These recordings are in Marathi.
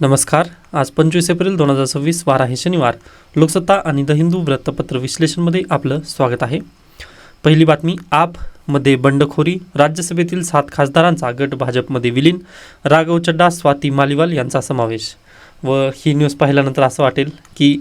नमस्कार. आज 25 एप्रिल 2026 वार आहे शनिवार. लोकसत्ता आणि द हिंदू वृत्तपत्र विश्लेषणमध्ये आपलं स्वागत आहे. पहिली बातमी, आपमध्ये बंडखोरी, राज्यसभेतील 7 खासदारांचा गट भाजपमध्ये विलीन, राघव चड्डा, स्वाती मालिवाल यांचा समावेश. व ही न्यूज पाहिल्यानंतर असं वाटेल की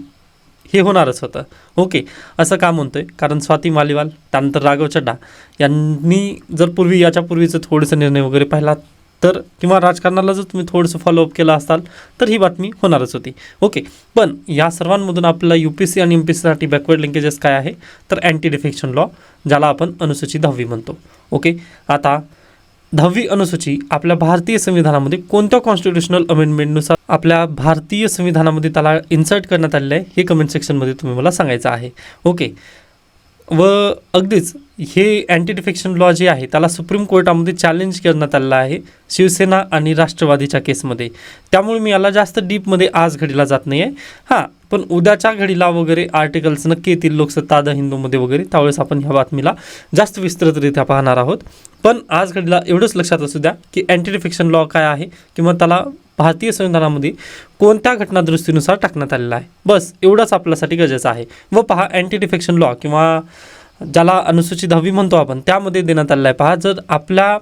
हे होणारच होतं. ओके, असं का म्हणतोय? कारण स्वाती मालिवाल त्यानंतर राघव चड्डा यांनी जर याच्यापूर्वीचं थोडंसं निर्णय वगैरे पाहिला तर किंवा राजकारणाला जर तुम्ही थोडंसं फॉलोअप केलं असाल तर ही बातमी होणारच होती. ओके, पण या सर्वांमधून आपल्याला UPSC आणि MPSCसाठी बॅकवर्ड लिंकेजेस काय आहे तर अँटी डिफेक्शन लॉ, ज्याला आपण अनुसूची 10वी म्हणतो. ओके, आता 10वी अनुसूची आपल्या भारतीय संविधानामध्ये कोणत्या कॉन्स्टिट्युशनल अमेंडमेंटनुसार आपल्या भारतीय संविधानामध्ये त्याला इन्सर्ट करण्यात आलेलं आहे हे कमेंट सेक्शनमध्ये तुम्ही मला सांगायचं आहे. ओके, व अगदीच हे अँटी डिफेक्शन लॉ जे आहे त्याला सुप्रीम कोर्टामध्ये चॅलेंज करण्यात आलेलं आहे शिवसेना आणि राष्ट्रवादीच्या केसमध्ये. त्यामुळे मी याला जास्त डीपमध्ये आज घडीला जात नाही आहे. हां, पण उद्याच्या घडीला वगैरे आर्टिकल्स नक्की येतील लोकसत्ता द हिंदूमध्ये वगैरे, त्यावेळेस आपण ह्या बातमीला जास्त विस्तृतरित्या पाहणार आहोत. पण आज घडीला एवढंच लक्षात असू द्या की अँटी डिफेक्शन लॉ काय आहे किंवा त्याला भारतीय संविधानामध्ये कोणत्या घटनादुरुस्तीनुसार टाकण्यात आलेला आहे, बस एवढंच आपल्यासाठी गरजेचं आहे. व पहा, अँटी डिफेक्शन लॉ किंवा ज्याला अनुसूची 10वी म्हणतो आपण त्यामध्ये देण्यात आलेला आहे. पहा, जर आपल्या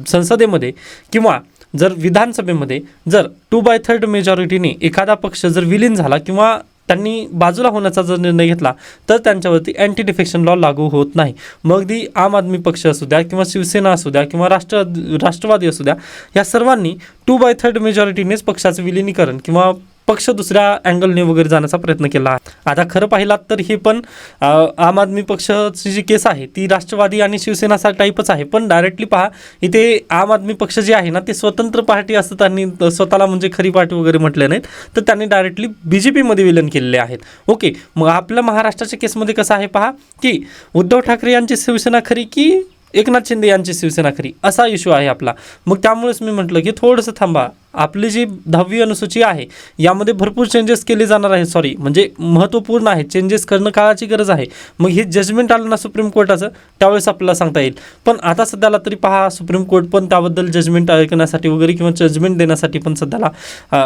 संसदेमध्ये किंवा जर विधानसभेमध्ये जर 2/3 मेजॉरिटीने एखादा पक्ष जर विलीन झाला किंवा त्यांनी बाजूला होण्याचा जर निर्णय घेतला तर त्यांच्यावरती अँटी डिफेक्शन लॉ लागू होत नाही. मग ती आम आदमी पक्ष असू द्या किंवा शिवसेना असू द्या किंवा राष्ट्रवादी असू द्या, या सर्वांनी 2/3 मेजॉरिटीनेच पक्षाचं विलिनीकरण किंवा पक्ष दुसऱ्या अँगलने वगैरे जाण्याचा प्रयत्न केला आहे. आता खरं पाहिलात तर हे पण आम आदमी पक्षाची जी केस आहे ती राष्ट्रवादी आणि शिवसेनाचा टाईपच आहे. पण डायरेक्टली पहा, इथे आम आदमी पक्ष जे आहे ना ते स्वतंत्र पार्टी असतं, त्यांनी स्वतःला म्हणजे खरी पार्टी वगैरे म्हटले नाहीत, तर त्यांनी डायरेक्टली BJPमध्ये विलीन केलेले आहेत. ओके, मग आपल्या महाराष्ट्राच्या केसमध्ये कसं आहे पहा की उद्धव ठाकरे यांची शिवसेना खरी की एकनाथ शिंदे यांची शिवसेना खरी, असा इश्यू आहे आपला. मग त्यामुळेच मी म्हटलं की थोडंसं थांबा, आपली जी 10वी अनुसूची आहे यामध्ये भरपूर चेंजेस केले जाणार आहे. म्हणजे महत्त्वपूर्ण आहे, चेंजेस करणं काळाची गरज आहे. मग हे जजमेंट आलं ना सुप्रीम कोर्टाचं त्यावेळेस आपल्याला सांगता येईल. पण आता सध्याला तरी पहा, सुप्रीम कोर्ट पण त्याबद्दल जजमेंट ऐकण्यासाठी वगैरे किंवा जजमेंट देण्यासाठी पण सध्याला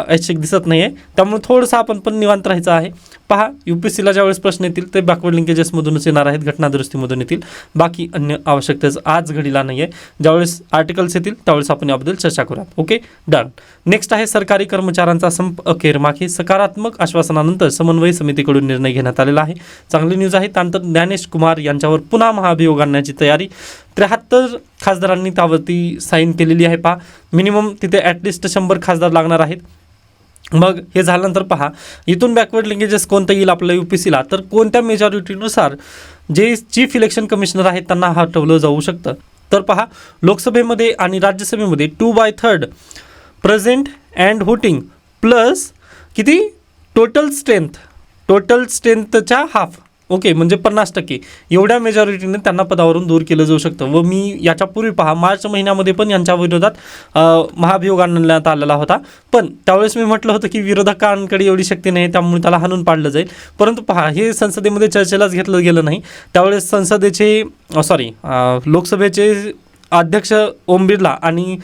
ऐच्छिक दिसत नाही आहे. त्यामुळे थोडंसं आपण पण निवांत राहायचं आहे. पहा, UPSCला ज्यावेळेस प्रश्न येतील ते बॅकवर्ड लिंकेजेसमधूनच येणार आहेत, घटनादुरुस्तीमधून येतील. बाकी अन्य आवश्यकतेच आज घडीला नाही आहे. ज्यावेळेस आर्टिकल्स येतील त्यावेळेस आपण याबद्दल चर्चा करूयात. Okay, done. नेक्स्ट आहे, सरकारी कर्मचाऱ्यांचा संप अखेर मागे, सकारात्मक आश्वासनानंतर समन्वय समितीकडून निर्णय घेण्यात आलेला आहे. चांगली न्यूज आहे. त्यानंतर ज्ञानेश कुमार यांच्यावर पुन्हा महाभियोग आणण्याची तयारी, 73 खासदारांनी त्यावरती साईन केलेली आहे. पहा, मिनिमम तिथे ॲटलिस्ट 100 खासदार लागणार आहेत. मग हे झाल्यानंतर पहा, इथून बॅकवर्ड लिंकेजेस कोणतं येईल आपल्या UPSCला तर कोणत्या मेजॉरिटीनुसार जे चीफ इलेक्शन कमिशनर आहेत त्यांना हटवलं जाऊ शकतं. तर पहा, लोकसभेमध्ये आणि राज्यसभेमध्ये 2/3 प्रेझेंट अँड व्होटिंग प्लस किती टोटल स्ट्रेंथच्या हाफ. ओके, म्हणजे 50% एवढ्या मेजॉरिटीने त्यांना पदावरून दूर केलं जाऊ शकतं. व मी याच्यापूर्वी पहा, मार्च महिन्यामध्ये पण यांच्या विरोधात महाभियोग आणण्यात आलेला होता. पण त्यावेळेस मी म्हटलं होतं की विरोधकांकडे एवढी शक्ती नाही, त्यामुळे त्याला हाणून पाडलं जाईल. परंतु पहा, हे संसदेमध्ये चर्चेलाच घेतलं गेलं नाही. त्यावेळेस लोकसभेचे अध्यक्ष ओम बिर्ला आणि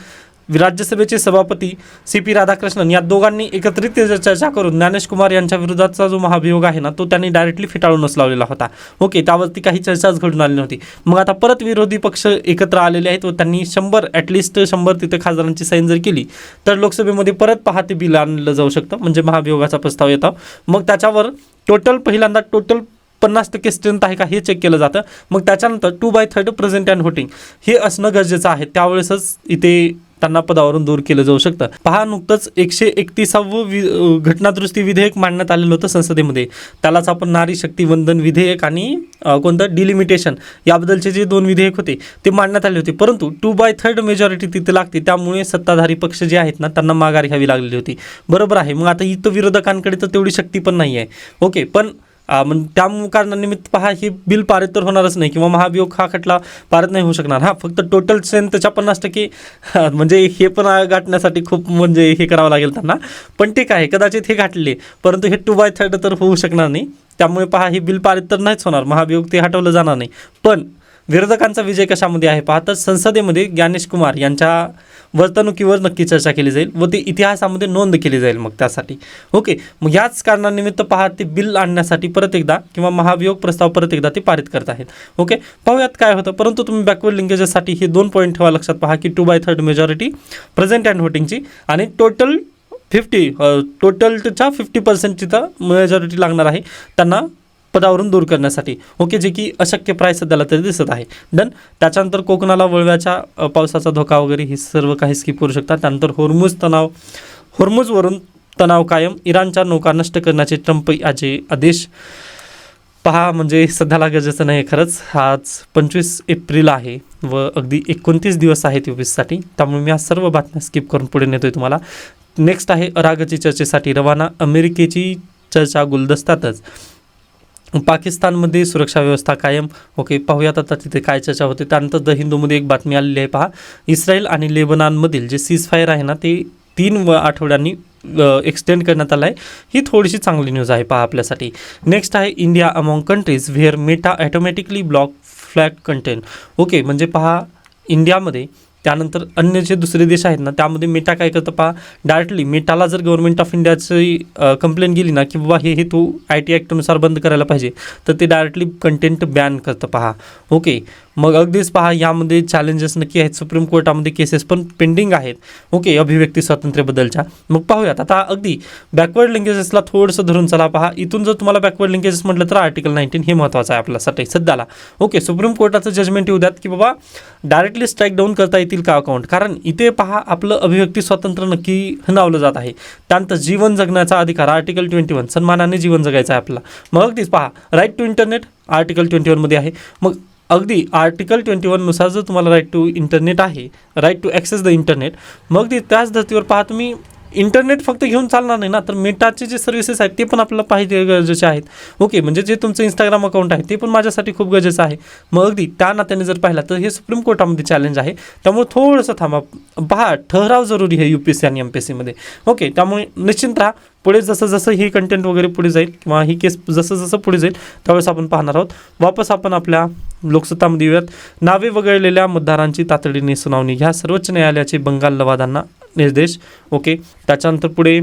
राज्यसभेचे सभापती CP राधाकृष्णन या दोघांनी एकत्रित चर्चा करून ज्ञानेश कुमार यांच्या विरोधातचा जो महाभियोग आहे ना तो त्यांनी डायरेक्टली फेटाळूनच लावलेला होता. ओके, त्यावरती काही चर्चाच घडून आली नव्हती. मग आता परत विरोधी पक्ष एकत्र आलेले आहेत व त्यांनी 100 ॲटलिस्ट 100 तिथे खासदारांची साईन जर केली तर लोकसभेमध्ये परत पहा ते बिल आणलं जाऊ शकतं, म्हणजे महाभियोगाचा प्रस्ताव येतो. मग त्याच्यावर पहिल्यांदा 50% स्ट्रेंथ आहे का हे चेक केलं जातं. मग त्याच्यानंतर 2/3 प्रेझेंट अँड व्होटिंग हे असणं गरजेचं आहे. त्यावेळेसच इथे त्यांना पदावरून दूर केलं जाऊ शकतं. पहा, नुकतंच 131वं घटनादुरुस्ती विधेयक मांडण्यात आलेलं होतं संसदेमध्ये. त्यालाच आपण नारी शक्ती वंदन विधेयक आणि कोणतं डिलिमिटेशन याबद्दलचे जे 2 विधेयक होते ते मांडण्यात आले होते. परंतु 2/3 मेजॉरिटी तिथे लागते, त्यामुळे सत्ताधारी पक्ष जे आहेत ना त्यांना माघार घ्यावी लागलेली होती. बरोबर आहे. मग आता इथं विरोधकांकडे तर तेवढी शक्ती पण नाही आहे. ओके, पण त्या कारणानिमित्त पहा, हे बिल पारित तर होणारच नाही किंवा महाभियोग हा खटला पारित नाही होऊ शकणार. हां, फक्त टोटल स्ट्रेंथच्या 50% म्हणजे हे पण गाठण्यासाठी खूप म्हणजे हे करावं लागेल त्यांना. पण ठीक आहे, कदाचित हे गाठले, परंतु हे 2/3 तर होऊ शकणार नाही. त्यामुळे पहा, हे बिल पारित तर नाहीच होणार, महाभियोग ते हटवलं जाणार नाही. पण विरोधकांचा विजय कशामध्ये आहे पाहता, संसदेमध्ये ज्ञानेश कुमार यांच्या वर्तणुकीवर नक्की चर्चा केली जाईल व ते इतिहासामध्ये नोंद केली जाईल मग त्यासाठी. ओके, मग याच कारणानिमित्त पहा ते बिल आणण्यासाठी परत एकदा किंवा महाभियोग प्रस्ताव परत एकदा ते पारित करत आहेत. ओके, पाहूयात काय होतं. परंतु तुम्ही बॅकवर्ड लिंकेजेससाठी हे 2 पॉईंट ठेवा लक्षात. पहा की 2/3 मेजॉरिटी प्रेझेंट अँड व्होटिंगची आणि टोटलच्या 50% तिथं मेजॉरिटी लागणार आहे त्यांना पदावरून दूर करण्यासाठी. ओके, जे की अशक्य प्राय सध्याला तरी दिसत आहे. डन. त्याच्यानंतर कोकणाला वळव्याच्या पावसाचा धोका वगैरे हे सर्व काही स्किप करू शकतात. त्यानंतर होर्मुजवरून तणाव कायम, इराणच्या नौका नष्ट करण्याचे ट्रम्प याचे आदेश. पहा म्हणजे सध्याला गरजेचं नाही खरंच. आज 25 एप्रिल आहे व अगदी 29 दिवस आहेत यूपीसाठी. त्यामुळे मी आज सर्व बातम्या स्किप करून पुढे नेतोय तुम्हाला. नेक्स्ट आहे अरागची चर्चेसाठी रवाना, अमेरिकेची चर्चा गुलदस्त्यातच, पाकिस्तानमध्ये सुरक्षा व्यवस्था कायम. ओके, पाहूयात आता तिथे काय चर्चा होते. त्यानंतर द हिंदूमध्ये एक बातमी आलेली आहे. पहा, इस्रायल आणि लेबनॉनमधील जे सीजफायर आहे ना ते 3 आठवड्यांनी एक्सटेंड करण्यात आलं आहे. ही थोडीशी चांगली न्यूज आहे पहा आपल्यासाठी. नेक्स्ट आहे India among countries where Meta automatically block flag content. Okay, म्हणजे पहा इंडियामध्ये त्यानंतर अन्य जे दुसरे देश आहेत ना त्यामध्ये मेटा काय करतं पहा, डायरेक्टली मेटाला जर गव्हर्नमेंट ऑफ इंडियाची कंप्लेंट गेली ना की बाबा हे तू IT ॲक्टनुसार बंद करायला पाहिजे, तर ते डायरेक्टली कंटेंट बॅन करतं पहा. ओके, मग अगदीच पहा यामध्ये चॅलेंजेस नक्की आहेत. सुप्रीम कोर्टामध्ये केसेस पण पेंडिंग आहेत. ओके, अभिव्यक्ती स्वातंत्र्याबद्दलच्या. मग पाहूयात आता अगदी बॅकवर्ड लिंकेजेसला थोडंसं धरून चला. पहा, इथून जर तुम्हाला बॅकवर्ड लिंकेजेस म्हटलं तर आर्टिकल 19 हे महत्त्वाचं आहे आपल्यासाठी सध्याला. ओके, सुप्रीम कोर्टाचं जजमेंट येऊ द्यात की बाबा डायरेक्टली स्ट्राईक डाऊन करता येतील का अकाउंट, कारण इथे पहा आपलं अभिव्यक्ती स्वातंत्र्य नक्की हिणावलं जात आहे. त्यानंतर जीवन जगण्याचा अधिकार आर्टिकल 21, सन्मानाने जीवन जगायचं आहे आपल्याला. मग अगदीच पहा राईट टू इंटरनेट आर्टिकल 21 मध्ये आहे. मग अगदी आर्टिकल 21 नुसार जर तुम्हाला राईट टू इंटरनेट आहे, right to access the internet, मग ती त्याच धर्तीवर पहा तुम्ही इंटरनेट फक्त घेऊन चालणार नाही ना, तर मेटाचे जे सर्व्हिसेस आहेत ते पण आपल्याला पाहिजे गरजेचे आहेत. ओके, म्हणजे जे तुमचं इंस्टाग्राम अकाउंट आहे ते पण माझ्यासाठी खूप गरजेचं आहे. मग अगदी त्या नात्याने जर पाहिला तर हे सुप्रीम कोर्टामध्ये चॅलेंज आहे. त्यामुळे थोडंसं थांबा. पहा, ठराव जरुरी आहे UPSC आणि MPSCमध्ये. ओके, त्यामुळे निश्चिंत राहा. पुढे जसं जसं ही कंटेंट वगैरे पुढे जाईल किंवा ही केस जसं जसं पुढे जाईल त्यावेळेस आपण पाहणार आहोत. वापस आपण आपल्या लोकसत्तामध्ये येऊयात. नावे वगळलेल्या मतदारांची तातडीने सुनावणी, ह्या सर्वोच्च न्यायालयाचे बंगाल लवादांना निर्देश. ओके, त्याच्यानंतर पुढे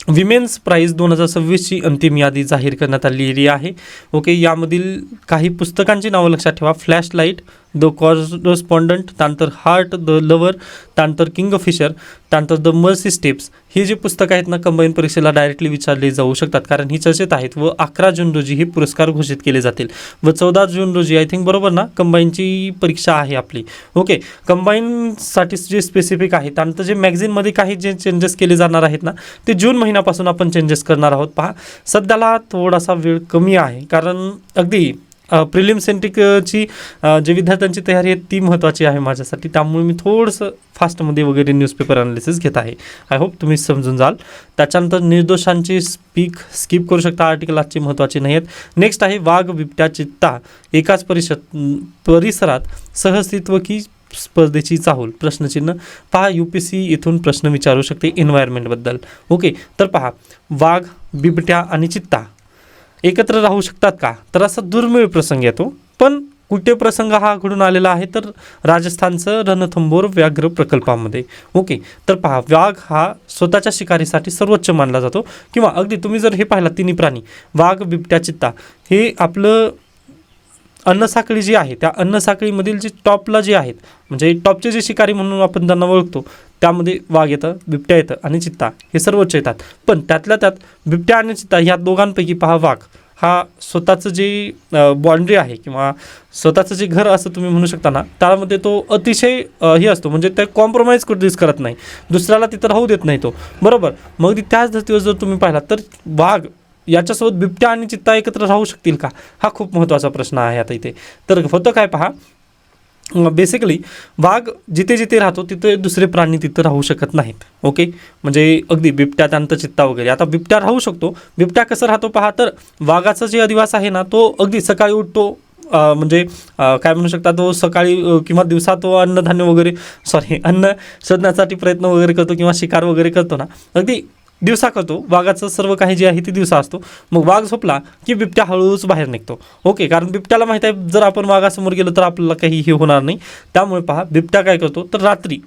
विमेन्स प्राईज 2026ची अंतिम यादी जाहीर करण्यात आलेली आहे. ओके, यामधील काही पुस्तकांची नावं लक्षात ठेवा. फ्लॅश लाईट, द कॉरस्पॉन्डंट, त्यानंतर हार्ट द लवर, त्यानंतर किंगफिशर, त्यानंतर द मर्सी स्टेप्स. ही जी पुस्तकं आहेत ना कंबाईन परीक्षेला डायरेक्टली विचारली जाऊ शकतात कारण ही चर्चेत आहेत. व 11 जून रोजी हे पुरस्कार घोषित केले जातील व 14 जून रोजी आय थिंक बरोबर ना कंबाईनची परीक्षा आहे आपली. ओके, कंबाईनसाठी जे स्पेसिफिक आहे. त्यानंतर जे मॅगझिनमध्ये काही जे चेंजेस केले जाणार आहेत ना ते जून महिन्यापासून आपण चेंजेस करणार आहोत. पहा, सध्याला थोडासा वेळ कमी आहे कारण अगदी प्रिलिम सेंट्रिकची जे विद्यार्थ्यांची तयारी आहे ती महत्त्वाची आहे माझ्यासाठी. त्यामुळे मी थोडंसं फास्टमध्ये वगैरे न्यूजपेपर ॲनालिसिस घेत आहे. आय होप तुम्ही समजून जाल. त्याच्यानंतर निर्दोषांची स्किप करू शकता. आर्टिकल आजची महत्त्वाची नाही आहेत. नेक्स्ट आहे वाघ बिबट्या चित्ता एकाच परिसरात सहअस्तित्व की स्पर्धेची चाहूल प्रश्नचिन्ह. पहा, UPSC इथून प्रश्न विचारू शकते एन्व्हायरमेंटबद्दल. ओके, तर पहा वाघ बिबट्या आणि चित्ता एकत्र राहू शकतात का, तर असा दुर्मिळ प्रसंग येतो. पण कुठे प्रसंग हा घडून आलेला आहे तर राजस्थानचं रणथंबोर व्याघ्र प्रकल्पामध्ये. ओके, तर पहा वाघ हा स्वतःच्या शिकारीसाठी सर्वोच्च मानला जातो किंवा अगदी तुम्ही जर हे पाहिला तिन्ही प्राणी वाघ बिबट्या चित्ता हे आपलं अन्नसाखळी जी आहे त्या अन्नसाखळीमधील जे टॉपला जे आहेत म्हणजे टॉपचे जे शिकारी म्हणून आपण त्यांना ओळखतो त्यामध्ये वाघ येतं, बिबट्या येतं आणि चित्ता हे सर्वोच्च येतात. पण त्यातल्या त्यात बिबट्या आणि चित्ता ह्या दोघांपैकी पहा वाघ हा स्वतःचं जे बाउंड्री आहे किंवा स्वतःचं जे घर असं तुम्ही म्हणू शकता ना त्यामध्ये तो अतिशय हे असतो म्हणजे ते कॉम्प्रोमाइज कधीच करत नाही, दुसऱ्याला तिथं राहू देत नाही तो. बरोबर, मग त्याच धर्तीवर जर तुम्ही पाहिला तर वाघ याच्यासोबत बिबट्या आणि चित्ता एकत्र राहू शकतील का, हा खूप महत्त्वाचा प्रश्न आहे आता इथे. तर होतं काय पहा, बेसिकली वाघ जिथे जिथे राहतो तिथे दुसरे प्राणी तिथं राहू शकत नाहीत. ओके, म्हणजे अगदी बिबट्या त्यानंतर चित्ता वगैरे. आता बिबट्या राहू शकतो. बिबट्या कसं राहतो पहा, तर वाघाचा जे अधिवास आहे ना तो अगदी सकाळी उठतो म्हणजे काय म्हणू शकता तो सकाळी किंवा दिवसा तो अन्न शोधण्यासाठी प्रयत्न वगैरे करतो किंवा शिकार वगैरे करतो ना अगदी दिवसा करतो. वाघाचं सर्व काही जे आहे ते दिवसा असतो. मग वाघ झोपला की बिबट्या हळूच बाहेर निघतो. ओके, कारण बिबट्याला माहीत आहे जर आपण वाघासमोर गेलो तर आपल्याला काही हे होणार नाही. त्यामुळे पहा बिबट्या काय करतो तर रात्री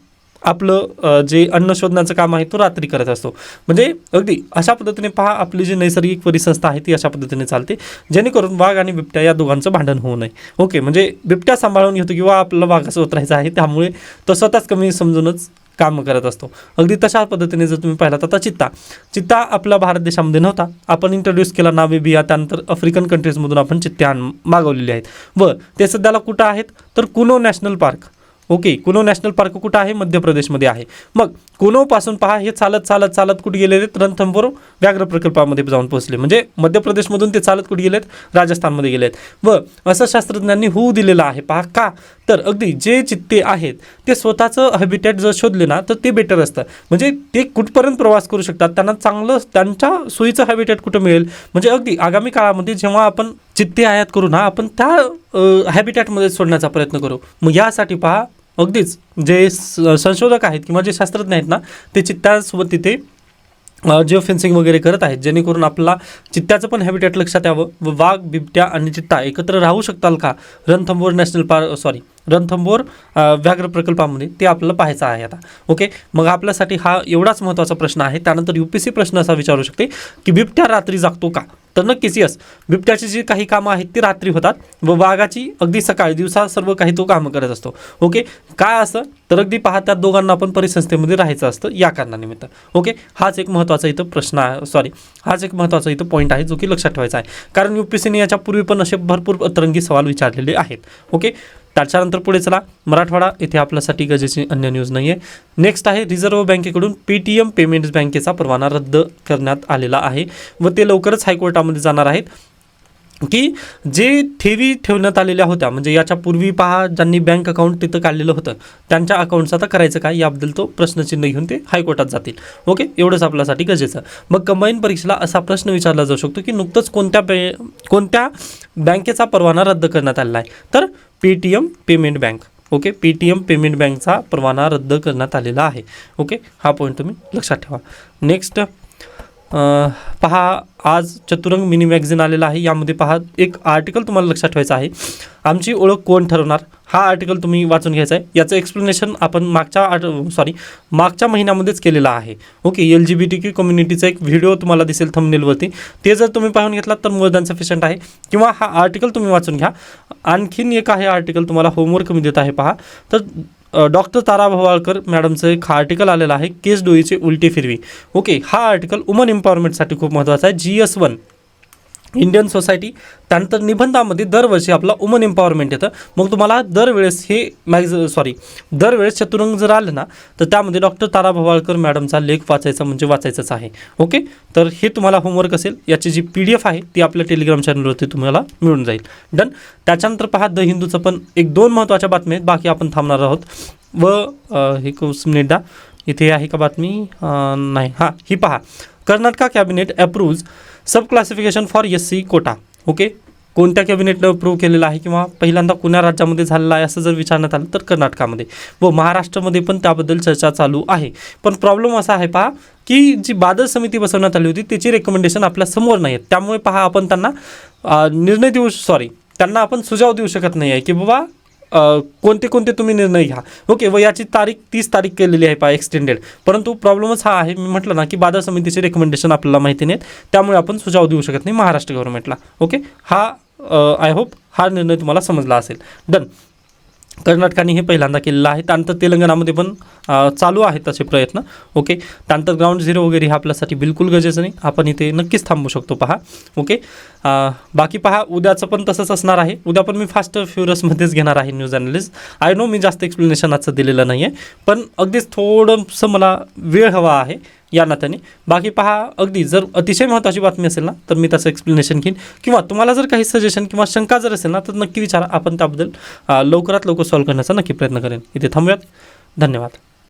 आपलं जे अन्न शोधण्याचं काम आहे तो रात्री करत असतो. म्हणजे अगदी अशा पद्धतीने पहा आपली जी नैसर्गिक परिसंस्था आहे ती अशा पद्धतीने चालते, जेणेकरून वाघ आणि बिबट्या या दोघांचं भांडण होऊ नये. ओके, म्हणजे बिबट्या सांभाळून घेतो किंवा आपल्याला वाघासोबत राहायचं आहे, त्यामुळे तो स्वतःच कमी समजूनच काम करत असतो. अगदी तशा पद्धतीने जर तुम्ही पाहिलात, आता चित्ता आपला भारत देशामध्ये नव्हता, आपण इंट्रोड्यूस केला नामिबिया, त्यानंतर आफ्रिकन कंट्रीजमधून आपण चित्ते मागवलेले आहेत व ते सध्याला कुठं आहेत तर Kuno national park. Okay, Kuno national park कुठं आहे? मध्य प्रदेशमध्ये आहे. मग कुनोपासून पहा हे चालत चालत चालत कुठे गेलेले आहेत? रणथंभोर व्याघ्र प्रकल्पामध्ये जाऊन पोहोचले. म्हणजे मध्य प्रदेशमधून ते चालत कुठे गेलेत? राजस्थानमध्ये गेलेत. व असं शास्त्रज्ञांनी होऊ दिलेलं आहे. पहा का? तर अगदी जे चित्ते आहेत ते स्वतःचं हॅबिटॅट जर शोधले ना तर ते बेटर असतं. म्हणजे ते कुठपर्यंत प्रवास करू शकतात, त्यांना चांगलं त्यांच्या सोयीचं हॅबिटॅट कुठं मिळेल. म्हणजे अगदी आगामी काळामध्ये जेव्हा आपण चित्ते आयात करू ना, आपण त्या हॅबिटॅटमध्ये सोडण्याचा प्रयत्न करू. मग यासाठी पहा अगदीच जे संशोधक आहेत किंवा जे शास्त्रज्ञ आहेत ना, ते चित्त्यासोबत तिथे जिओ फेन्सिंग वगैरे करत आहेत, जेणेकरून आपला चित्त्याचं पण हॅबिटॅट लक्षात यावं व वाघ, बिबट्या आणि चित्ता एकत्र राहू शकताल का रणथंभोर रणथंभोर व्याघ्र प्रकल्पामध्ये, ते आपल्याला पाहायचं आहे आता. ओके, मग आपल्यासाठी हा एवढाच महत्त्वाचा प्रश्न आहे. त्यानंतर UPSC प्रश्न असा विचारू शकते की बिबट्या रात्री जागतो का? तर नक्कीच यस, बिबट्याची जी काही कामं आहेत ती रात्री होतात व वाघाची अगदी सकाळी दिवसा सर्व काही तो कामं करत असतो. ओके, काय असं तर अगदी पहा त्या दोघांना आपण परिसंस्थेमध्ये राहायचं असतं या कारणानिमित्त. ओके, हाच एक महत्त्वाचा इथं प्रश्न आहे, हाच एक महत्त्वाचा इथं पॉईंट आहे जो की लक्षात ठेवायचा आहे, कारण UPSCने याच्यापूर्वी पण असे भरपूर अतरंगी सवाल विचारलेले आहेत. ओके, त्याच्यानंतर पुढे चला, मराठवाडा येथे आपल्यासाठी गरजेची अन्य न्यूज नाही आहे. नेक्स्ट आहे रिझर्व्ह बँकेकडून PTM पेमेंट्स बँकेचा परवाना रद्द करण्यात आलेला आहे व ते लवकरच हायकोर्टामध्ये जाणार आहेत. की जे ठेवी ठेवण्यात आलेल्या होत्या, म्हणजे याच्या पूर्वी पहा ज्यांनी बँक अकाउंट तिथं काढलेलं होतं त्यांच्या अकाउंटचं आता करायचं काय याबद्दल तो प्रश्नचिन्ह घेऊन ते हायकोर्टात जातील. ओके, एवढंच आपल्यासाठी गरजेचं. मग कंबाईन परीक्षेला असा प्रश्न विचारला जाऊ शकतो की नुकतंच कोणत्या बँकेचा परवाना रद्द करण्यात आलेला आहे? तर PTM payment bank. Okay, PTM payment बँकचा परवाना रद्द करण्यात आलेला आहे. ओके, हा पॉईंट तुम्ही लक्षात ठेवा. नेक्स्ट पहा, आज चतुरंग मिनी मॅगझिन आलेला आहे. यामध्ये पहा एक आर्टिकल तुम्हाला लक्षात ठेवायचं आहे, आमची ओळख कोण ठरवणार. हा आर्टिकल तुम्ही वाचून घ्यायचा आहे. याचं एक्सप्लेनेशन आपण मागच्या महिन्यामध्येच केलेला आहे. ओके, LGBTQ कम्युनिटीचा एक व्हिडिओ तुम्हाला दिसेल थंबनेलवरती, ते जर तुम्ही पाहून घेतलात तर मोर दॅन सफिशियंट आहे. किंवा हा आर्टिकल तुम्ही वाचून घ्या. आणखीन एक आहे आर्टिकल तुम्हाला होमवर्क मी देत आहे पहा. तर डॉक्टर तारा भवाळकर मॅडमचं एक आर्टिकल आलेलं आहे, केस डोईचे उलटी फिरवी. ओके, हा आर्टिकल वुमन एम्पॉवरमेंटसाठी खूप महत्त्वाचा आहे. GS1 Indian society. त्यानंतर निबंधामध्ये दरवर्षी आपला वुमन एम्पॉवरमेंट येतं. मग तुम्हाला दरवेळेस दरवेळेस चतुरंग जर आलं ना तर त्यामध्ये डॉक्टर तारा भवाळकर मॅडमचा लेख वाचायचा म्हणजे वाचायचाच आहे. ओके, तर हे तुम्हाला होमवर्क असेल. याची जी PDF आहे ती आपल्या टेलिग्राम चॅनलवरती तुम्हाला मिळून जाईल. डन. त्याच्यानंतर पहा द हिंदूचं पण 1-2 महत्त्वाच्या बातम्या आहेत, बाकी आपण थांबणार आहोत. व हे मिनिट द्या, इथे आहे का बातमी? नाही, हां, ही पहा, Karnataka cabinet approves sub classification for SC quota. Okay, कोणत्या कॅबिनेटनं अप्रूव्ह केलेलं आहे किंवा पहिल्यांदा कुण्या राज्यामध्ये झालेलं आहे असं जर विचारण्यात आलं तर कर्नाटकामध्ये. व महाराष्ट्रामध्ये पण त्याबद्दल चर्चा चालू आहे. पण प्रॉब्लेम असा आहे पहा की जी बादल समिती बसवण्यात आली होती त्याची रेकमेंडेशन आपल्या समोर नाही आहेत. त्यामुळे पहा आपण त्यांना त्यांना आपण सुझाव देऊ शकत नाही आहे की बाबा कोणते तुम्ही निर्णय घ्या. ओके, व याची तारीख 30 तारीख केलेली आहे पहा एक्सटेंडेड. परंतु प्रॉब्लेमच हा आहे, मी म्हटलं ना की बाजार समितीचे रेकमेंडेशन आपल्याला माहिती नाहीत, त्यामुळे आपण सुझाव देऊ शकत नाही महाराष्ट्र गव्हर्नमेंटला. ओके, हा आय होप हा निर्णय तुम्हाला समजला असेल. डन. कर्नाटकाने हे पहिल्यांदा केलेलं आहे. त्यानंतर तेलंगणामध्ये पण चालू आहेत तसे प्रयत्न. ओके, त्यानंतर ग्राउंड झिरो वगैरे हे आपल्यासाठी बिलकुल गरजेचं नाही, आपण इथे नक्कीच थांबू शकतो पहा. ओके, बाकी पहा उद्याचं पण तसंच असणार आहे. उद्या पण मी फास्ट फ्युरियसमध्येच घेणार आहे न्यूज ॲनालिस्ट. आय नो मी जास्त एक्सप्लेनेशन आजचं दिलेलं नाही आहे, पण अगदीच थोडंसं मला वेळ हवा आहे या नात्याने. बाकी पहा अगदी जर अतिशय महत्त्वाची बातमी असेल ना तर मी त्याचं एक्सप्लेनेशन घेईन, किंवा तुम्हाला जर काही सजेशन किंवा शंका जर असेल ना तर नक्की विचारा. आपण त्याबद्दल लवकरात लवकर सॉल्व्ह करण्याचा नक्की प्रयत्न करेन. इथे थांबूयात. धन्यवाद.